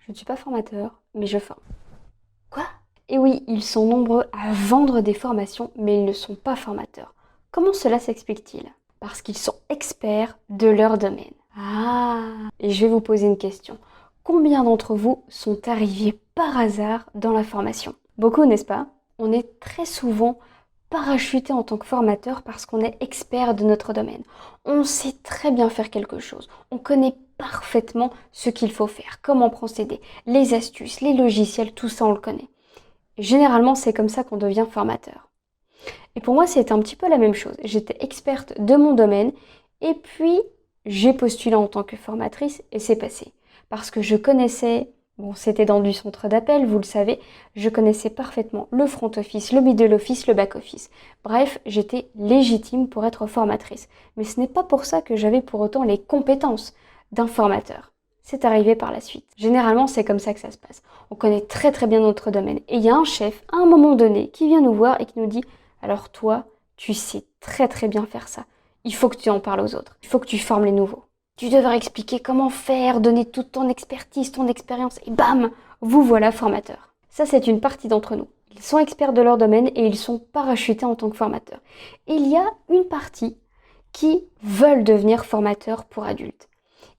Je ne suis pas formateur, mais je forme. Quoi? Et oui, ils sont nombreux à vendre des formations, mais ils ne sont pas formateurs. Comment cela s'explique-t-il? Parce qu'ils sont experts de leur domaine. Ah! Et je vais vous poser une question. Combien d'entre vous sont arrivés par hasard dans la formation? Beaucoup, n'est-ce pas? On est très souvent parachuté en tant que formateur parce qu'on est expert de notre domaine. On sait très bien faire quelque chose. On connaît parfaitement ce qu'il faut faire, comment procéder, les astuces, les logiciels, tout ça on le connaît. Généralement, c'est comme ça qu'on devient formateur. Et pour moi, c'était un petit peu la même chose. J'étais experte de mon domaine et puis j'ai postulé en tant que formatrice et c'est passé. Parce que je connaissais, bon, c'était dans du centre d'appel, vous le savez, je connaissais parfaitement le front office, le middle office, le back office. Bref, j'étais légitime pour être formatrice. Mais ce n'est pas pour ça que j'avais pour autant les compétences d'un formateur. C'est arrivé par la suite. Généralement, c'est comme ça que ça se passe. On connaît très très bien notre domaine. Et il y a un chef, à un moment donné, qui vient nous voir et qui nous dit « Alors toi, tu sais très très bien faire ça. Il faut que tu en parles aux autres. Il faut que tu formes les nouveaux. Tu devrais expliquer comment faire, donner toute ton expertise, ton expérience. Et bam, vous voilà formateur. » Ça, c'est une partie d'entre nous. Ils sont experts de leur domaine et ils sont parachutés en tant que formateurs. Et il y a une partie qui veulent devenir formateurs pour adultes.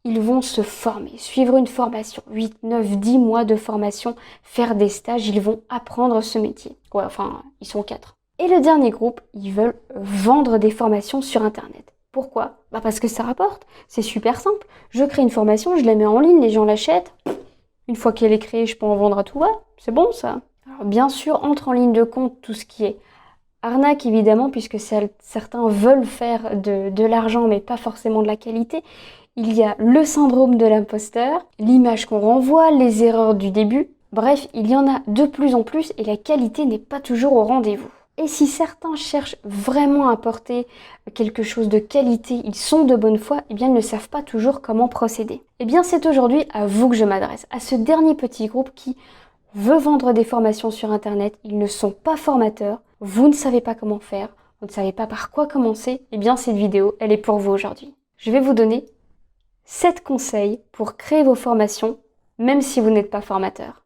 Ils vont se former, suivre une formation, 8, 9, 10 mois de formation, faire des stages, ils vont apprendre ce métier. Ouais, enfin, ils sont 4. Et le dernier groupe, ils veulent vendre des formations sur Internet. Pourquoi? Parce que ça rapporte, c'est super simple. Je crée une formation, je la mets en ligne, les gens l'achètent. Une fois qu'elle est créée, je peux en vendre à tout va. C'est bon ça. Alors bien sûr, entre en ligne de compte tout ce qui est arnaque évidemment, puisque certains veulent faire de l'argent mais pas forcément de la qualité. Il y a le syndrome de l'imposteur, l'image qu'on renvoie, les erreurs du début. Bref, il y en a de plus en plus et la qualité n'est pas toujours au rendez-vous. Et si certains cherchent vraiment à apporter quelque chose de qualité, ils sont de bonne foi, eh bien ils ne savent pas toujours comment procéder. Eh bien c'est aujourd'hui à vous que je m'adresse, à ce dernier petit groupe qui veut vendre des formations sur Internet, ils ne sont pas formateurs, vous ne savez pas comment faire, vous ne savez pas par quoi commencer, eh bien cette vidéo, elle est pour vous aujourd'hui. Je vais vous donner 7 conseils pour créer vos formations, même si vous n'êtes pas formateur.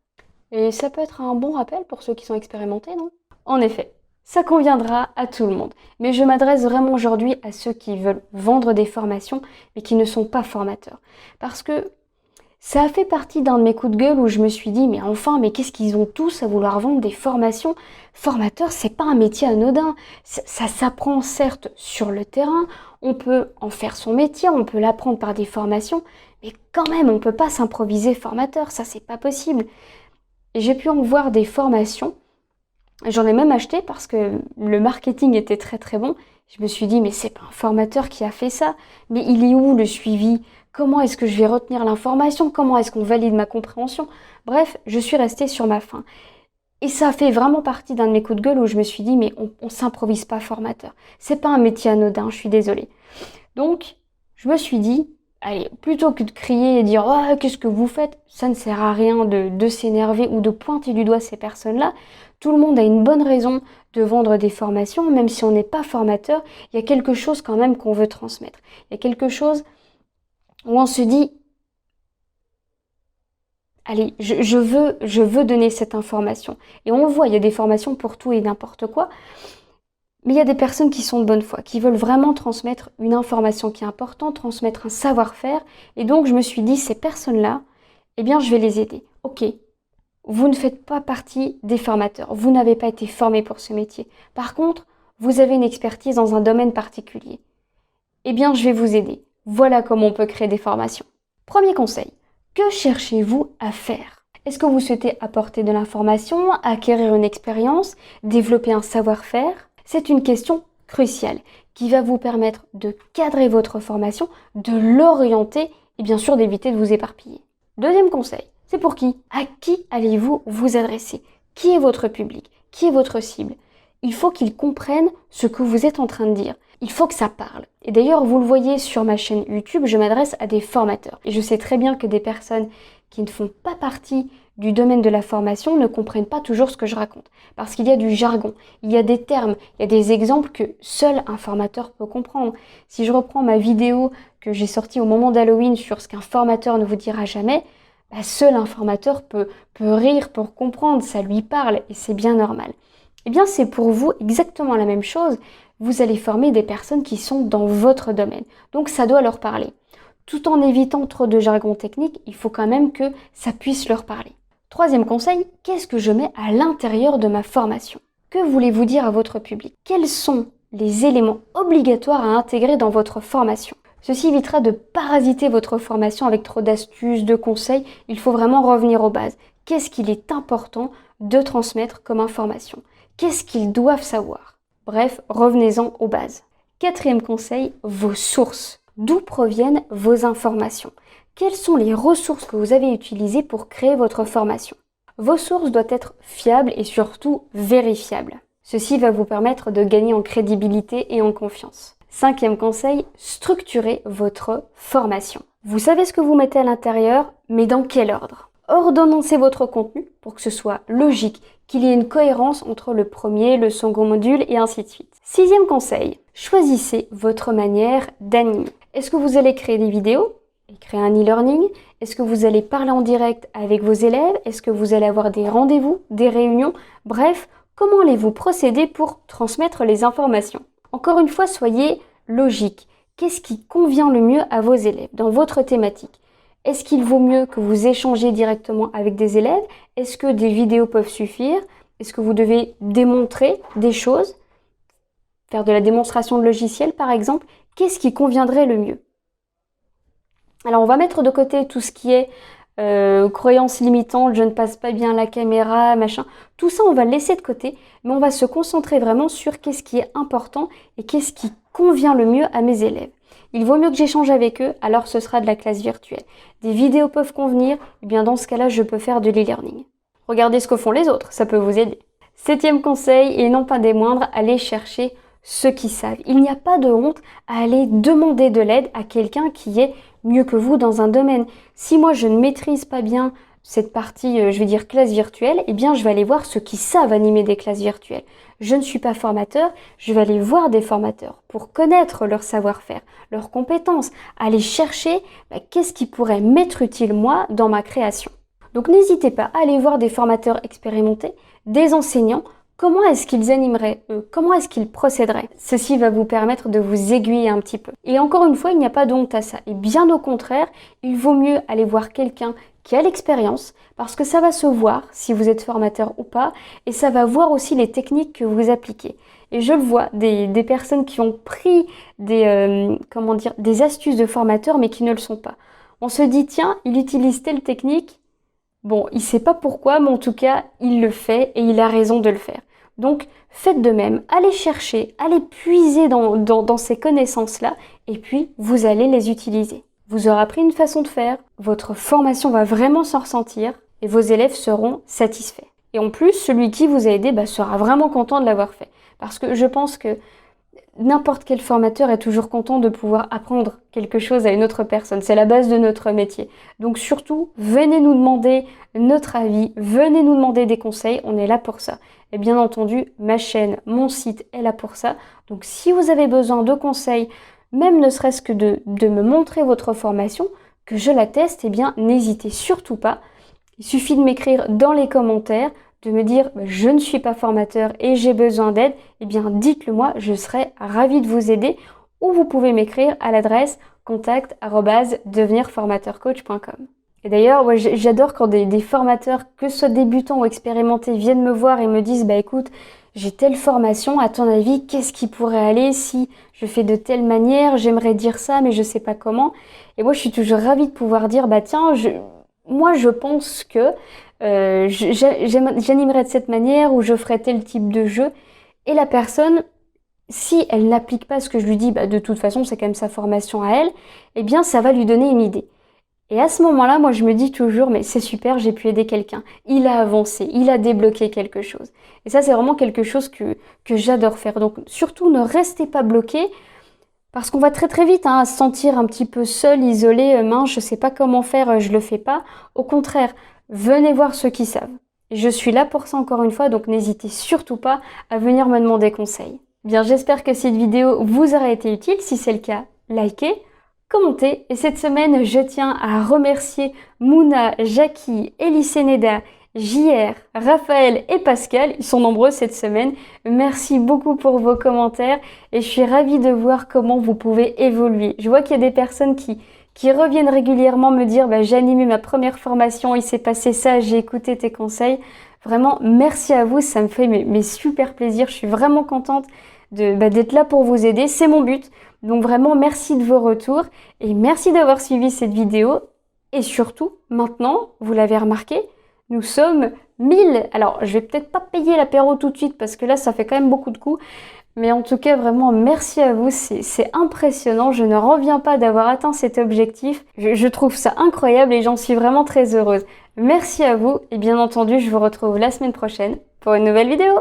Et ça peut être un bon rappel pour ceux qui sont expérimentés, non? En effet, ça conviendra à tout le monde. Mais je m'adresse vraiment aujourd'hui à ceux qui veulent vendre des formations, mais qui ne sont pas formateurs. Parce que ça a fait partie d'un de mes coups de gueule où je me suis dit, mais enfin, mais qu'est-ce qu'ils ont tous à vouloir vendre des formations? Formateur, c'est pas un métier anodin. Ça s'apprend certes sur le terrain, on peut en faire son métier, on peut l'apprendre par des formations, mais quand même, on peut pas s'improviser formateur, ça c'est pas possible. Et j'ai pu en voir des formations, j'en ai même acheté parce que le marketing était très très bon. Je me suis dit, mais c'est pas un formateur qui a fait ça, mais il est où le suivi? Comment est-ce que je vais retenir l'information? Comment est-ce qu'on valide ma compréhension? Bref, je suis restée sur ma faim. Et ça fait vraiment partie d'un de mes coups de gueule où je me suis dit, mais on s'improvise pas formateur. C'est pas un métier anodin, je suis désolée. Donc, je me suis dit, allez, plutôt que de crier et dire, oh, qu'est-ce que vous faites? Ça ne sert à rien de s'énerver ou de pointer du doigt ces personnes-là. Tout le monde a une bonne raison de vendre des formations, même si on n'est pas formateur, il y a quelque chose quand même qu'on veut transmettre. Il y a quelque chose où on se dit, allez, je veux donner cette information. Et on le voit, il y a des formations pour tout et n'importe quoi. Mais il y a des personnes qui sont de bonne foi, qui veulent vraiment transmettre une information qui est importante, transmettre un savoir-faire. Et donc, je me suis dit, ces personnes-là, eh bien, je vais les aider. Ok, vous ne faites pas partie des formateurs. Vous n'avez pas été formé pour ce métier. Par contre, vous avez une expertise dans un domaine particulier. Eh bien, je vais vous aider. Voilà comment on peut créer des formations. Premier conseil. Que cherchez-vous à faire? Est-ce que vous souhaitez apporter de l'information, acquérir une expérience, développer un savoir-faire? C'est une question cruciale qui va vous permettre de cadrer votre formation, de l'orienter et bien sûr d'éviter de vous éparpiller. Deuxième conseil, c'est pour qui? À qui allez-vous vous adresser? Qui est votre public? Qui est votre cible? Il faut qu'ils comprennent ce que vous êtes en train de dire. Il faut que ça parle. Et d'ailleurs, vous le voyez sur ma chaîne YouTube, je m'adresse à des formateurs. Et je sais très bien que des personnes qui ne font pas partie du domaine de la formation ne comprennent pas toujours ce que je raconte. Parce qu'il y a du jargon, il y a des termes, il y a des exemples que seul un formateur peut comprendre. Si je reprends ma vidéo que j'ai sortie au moment d'Halloween sur ce qu'un formateur ne vous dira jamais, seul un formateur peut rire pour comprendre, ça lui parle et c'est bien normal. Eh bien, c'est pour vous exactement la même chose. Vous allez former des personnes qui sont dans votre domaine. Donc, ça doit leur parler. Tout en évitant trop de jargon technique, il faut quand même que ça puisse leur parler. Troisième conseil, qu'est-ce que je mets à l'intérieur de ma formation? Que voulez-vous dire à votre public? Quels sont les éléments obligatoires à intégrer dans votre formation? Ceci évitera de parasiter votre formation avec trop d'astuces, de conseils. Il faut vraiment revenir aux bases. Qu'est-ce qu'il est important de transmettre comme information? Qu'est-ce qu'ils doivent savoir? Bref, revenez-en aux bases. Quatrième conseil, vos sources. D'où proviennent vos informations? Quelles sont les ressources que vous avez utilisées pour créer votre formation? Vos sources doivent être fiables et surtout vérifiables. Ceci va vous permettre de gagner en crédibilité et en confiance. Cinquième conseil, structurez votre formation. Vous savez ce que vous mettez à l'intérieur, mais dans quel ordre? Ordonnancez votre contenu pour que ce soit logique, qu'il y ait une cohérence entre le premier, le second module et ainsi de suite. Sixième conseil, choisissez votre manière d'animer. Est-ce que vous allez créer des vidéos et créer un e-learning? Est-ce que vous allez parler en direct avec vos élèves? Est-ce que vous allez avoir des rendez-vous, des réunions? Bref, comment allez-vous procéder pour transmettre les informations? Encore une fois, soyez logique. Qu'est-ce qui convient le mieux à vos élèves dans votre thématique? Est-ce qu'il vaut mieux que vous échangez directement avec des élèves? Est-ce que des vidéos peuvent suffire? Est-ce que vous devez démontrer des choses? Faire de la démonstration de logiciel par exemple? Qu'est-ce qui conviendrait le mieux? Alors on va mettre de côté tout ce qui est croyances limitantes, je ne passe pas bien la caméra, machin. Tout ça on va le laisser de côté, mais on va se concentrer vraiment sur qu'est-ce qui est important et qu'est-ce qui convient le mieux à mes élèves. Il vaut mieux que j'échange avec eux, alors ce sera de la classe virtuelle. Des vidéos peuvent convenir, et bien dans ce cas-là, je peux faire de l'e-learning. Regardez ce que font les autres, ça peut vous aider. Septième conseil, et non pas des moindres, allez chercher ceux qui savent. Il n'y a pas de honte à aller demander de l'aide à quelqu'un qui est mieux que vous dans un domaine. Si moi je ne maîtrise pas bien cette partie, je vais dire classe virtuelle, eh bien je vais aller voir ceux qui savent animer des classes virtuelles. Je ne suis pas formateur, je vais aller voir des formateurs pour connaître leur savoir-faire, leurs compétences, aller chercher qu'est-ce qui pourrait m'être utile moi dans ma création. Donc n'hésitez pas à aller voir des formateurs expérimentés, des enseignants. Comment est-ce qu'ils animeraient eux? Comment est-ce qu'ils procéderaient? Ceci va vous permettre de vous aiguiller un petit peu. Et encore une fois, il n'y a pas de honte à ça. Et bien au contraire, il vaut mieux aller voir quelqu'un qui a l'expérience, parce que ça va se voir si vous êtes formateur ou pas, et ça va voir aussi les techniques que vous appliquez. Et je le vois, des personnes qui ont pris des astuces de formateurs, mais qui ne le sont pas. On se dit, tiens, il utilise telle technique. Bon, il ne sait pas pourquoi, mais en tout cas, il le fait et il a raison de le faire. Donc, faites de même, allez chercher, allez puiser dans ces connaissances-là, et puis vous allez les utiliser. Vous aurez appris une façon de faire, votre formation va vraiment s'en ressentir, et vos élèves seront satisfaits. Et en plus, celui qui vous a aidé sera vraiment content de l'avoir fait. Parce que je pense que n'importe quel formateur est toujours content de pouvoir apprendre quelque chose à une autre personne. C'est la base de notre métier. Donc surtout, venez nous demander notre avis, venez nous demander des conseils, on est là pour ça. Et bien entendu, ma chaîne, mon site est là pour ça. Donc si vous avez besoin de conseils, même ne serait-ce que de me montrer votre formation, que je la teste, eh bien n'hésitez surtout pas. Il suffit de m'écrire dans les commentaires, de me dire je ne suis pas formateur et j'ai besoin d'aide, eh bien dites-le moi, je serai ravie de vous aider, ou vous pouvez m'écrire à l'adresse contact@devenirformateurcoach.com. Et d'ailleurs, j'adore quand des formateurs, que ce soit débutants ou expérimentés, viennent me voir et me disent écoute, j'ai telle formation, à ton avis, qu'est-ce qui pourrait aller si je fais de telle manière, j'aimerais dire ça mais je sais pas comment. Et moi je suis toujours ravie de pouvoir dire tiens, moi je pense que j'animerais de cette manière ou je ferais tel type de jeu. Et la personne, si elle n'applique pas ce que je lui dis, de toute façon c'est quand même sa formation à elle, eh bien ça va lui donner une idée. Et à ce moment-là, moi je me dis toujours, mais c'est super, j'ai pu aider quelqu'un. Il a avancé, il a débloqué quelque chose. Et ça c'est vraiment quelque chose que j'adore faire. Donc surtout ne restez pas bloqué, parce qu'on va très très vite se sentir un petit peu seul, isolé, mince, je sais pas comment faire, je le fais pas. Au contraire, venez voir ceux qui savent. Je suis là pour ça encore une fois, donc n'hésitez surtout pas à venir me demander conseil. Bien, j'espère que cette vidéo vous aura été utile. Si c'est le cas, likez, commenter. Et cette semaine, je tiens à remercier Mouna, Jackie, Eliseneda, JR, Raphaël et Pascal. Ils sont nombreux cette semaine. Merci beaucoup pour vos commentaires et je suis ravie de voir comment vous pouvez évoluer. Je vois qu'il y a des personnes qui reviennent régulièrement me dire j'ai animé ma première formation, il s'est passé ça, j'ai écouté tes conseils. Vraiment, merci à vous, ça me fait mais super plaisir. Je suis vraiment contente d'être là pour vous aider, c'est mon but. Donc vraiment, merci de vos retours et merci d'avoir suivi cette vidéo. Et surtout, maintenant, vous l'avez remarqué, nous sommes 1000. Alors, je vais peut-être pas payer l'apéro tout de suite parce que là, ça fait quand même beaucoup de coûts. Mais en tout cas, vraiment, merci à vous. C'est impressionnant. Je ne reviens pas d'avoir atteint cet objectif. Je trouve ça incroyable et j'en suis vraiment très heureuse. Merci à vous. Et bien entendu, je vous retrouve la semaine prochaine pour une nouvelle vidéo.